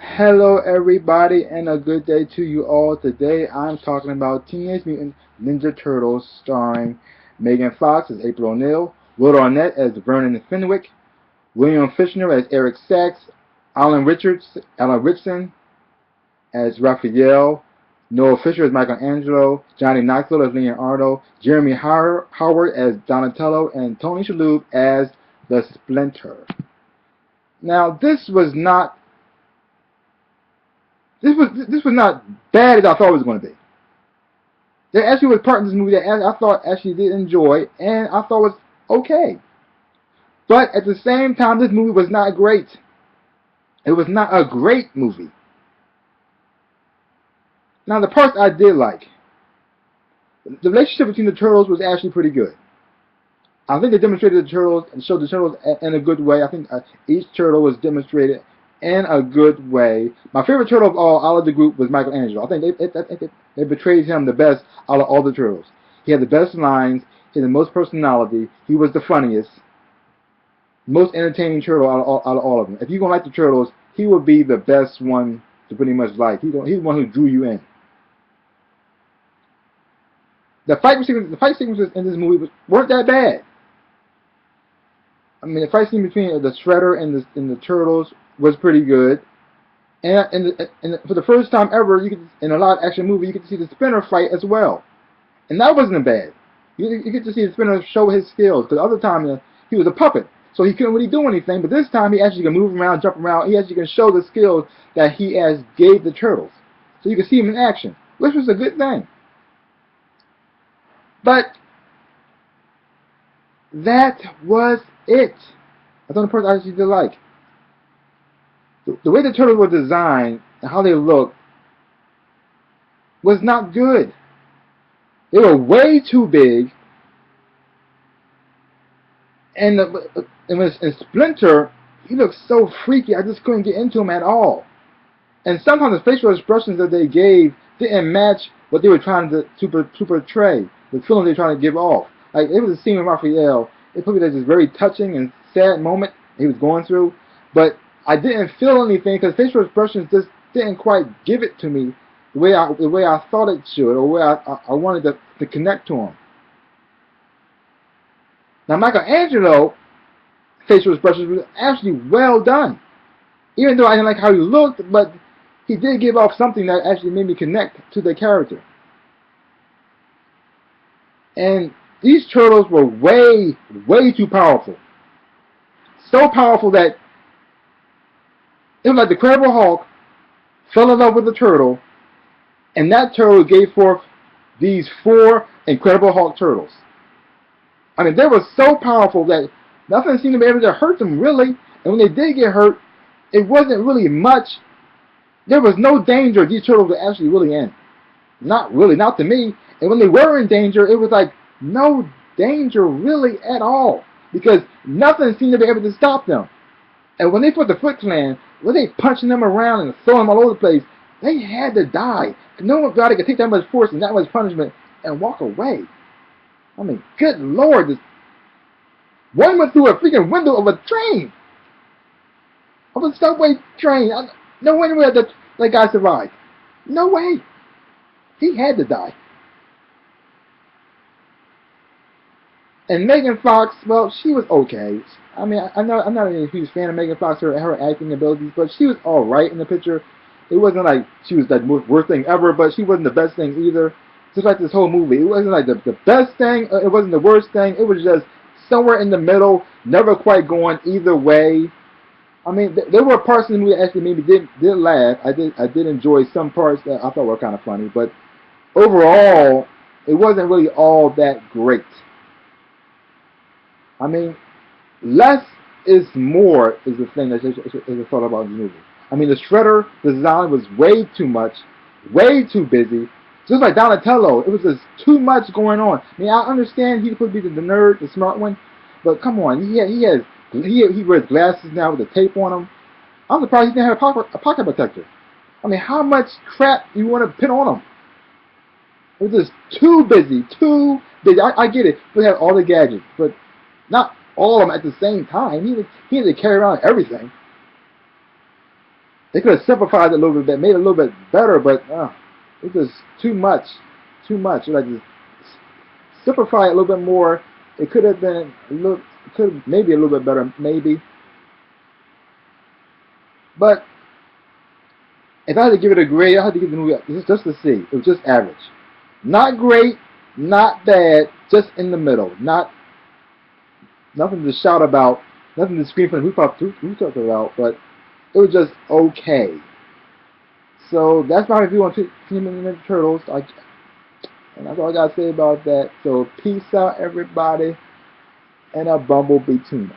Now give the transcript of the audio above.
Hello, everybody, and a good day to you all. Today, I'm talking about Teenage Mutant Ninja Turtles, starring Megan Fox as April O'Neil, Will Arnett as Vernon Fenwick, William Fichtner as Eric Sachs, Alan Ritchson as Raphael, Noel Fisher as Michelangelo, Johnny Knoxville as Leonardo, Jeremy Howard as Donatello, and Tony Shalhoub as the Splinter. Now, this was not bad as I thought it was going to be. There actually was part in this movie that I thought actually did enjoy, and I thought was okay. But at the same time, this movie was not great. It was not a great movie. Now, the parts I did like, the relationship between the turtles was actually pretty good. I think they demonstrated the turtles and showed the turtles in a good way. I think each turtle was demonstrated in a good way. My favorite turtle of all out of the group was Michelangelo. I think they betrayed him the best out of all the turtles. He had the best lines. He had the most personality. He was the funniest, most entertaining turtle out of all of them. If you're going to like the turtles, he would be the best one to pretty much like. He's the one who drew you in. The fight sequences in this movie weren't that bad. I mean, the fight scene between the Shredder and the Turtles was pretty good. And for the first time ever, in a live action movie, you get to see the Splinter fight as well, and that wasn't bad. You get to see the Splinter show his skills, because the other time he was a puppet, so he couldn't really do anything. But this time he actually can move around, jump around. He actually can show the skills that he has gave the Turtles, so you can see him in action, which was a good thing. But that was it. That's the only part I actually did like. The way the turtles were designed and how they looked was not good. They were way too big, and Splinter, he looked so freaky. I just couldn't get into him at all. And sometimes the facial expressions that they gave didn't match what they were trying to portray, the feeling they were trying to give off. Like, it was a scene with Raphael. It put me at this very touching and sad moment he was going through, but I didn't feel anything because facial expressions just didn't quite give it to me the way I thought it should, or the way I wanted to connect to him. Now, Michelangelo facial expressions was actually well done, even though I didn't like how he looked, but he did give off something that actually made me connect to the character. And these turtles were way, way too powerful. So powerful that it was like the Incredible Hulk fell in love with the turtle, and that turtle gave forth these four Incredible Hulk turtles. I mean, they were so powerful that nothing seemed to be able to hurt them, really. And when they did get hurt, it wasn't really much. There was no danger these turtles were actually really in. Not really, not to me. And when they were in danger, it was like no danger really at all, because nothing seemed to be able to stop them. And when they put the Foot Clan, when they punching them around and throwing them all over the place, they had to die. Nobody could take that much force and that much punishment and walk away. I mean, good Lord, one went through a freaking window of a train, of a subway train. No way that guy survived. No way. He had to die. And Megan Fox, well, she was okay. I mean, I'm not a huge fan of Megan Fox, her acting abilities, but she was all right in the picture. It wasn't like she was the worst thing ever, but she wasn't the best thing either. Just like this whole movie, it wasn't like the best thing, it wasn't the worst thing. It was just somewhere in the middle, never quite going either way. I mean, there were parts in the movie that actually made me did laugh. I did enjoy some parts that I thought were kind of funny, but overall, it wasn't really all that great. I mean, less is more is the thing that is thought about in the movie. I mean, the Shredder design was way too much, way too busy. Just like Donatello, it was just too much going on. I mean, I understand he could be the nerd, the smart one, but come on, he wears glasses now with the tape on him. I'm surprised he didn't have a pocket protector. I mean, how much crap you want to put on him? It was just too busy, too busy. I get it. We have all the gadgets, but not all of them at the same time. He had to carry around everything. They could have simplified it a little bit, made it a little bit better, but it's just too much, too much. Like just simplify it a little bit more. It could have been a little, could have maybe a little bit better, maybe. But if I had to give it a grade, I had to give the movie just a C. It was just average, not great, not bad, just in the middle. Not nothing to shout about, nothing to scream from who talked about, but it was just okay. So that's my review on Teenage Mutant Ninja Turtles. And that's all I gotta say about that. So peace out, everybody, and a bumblebee tuna.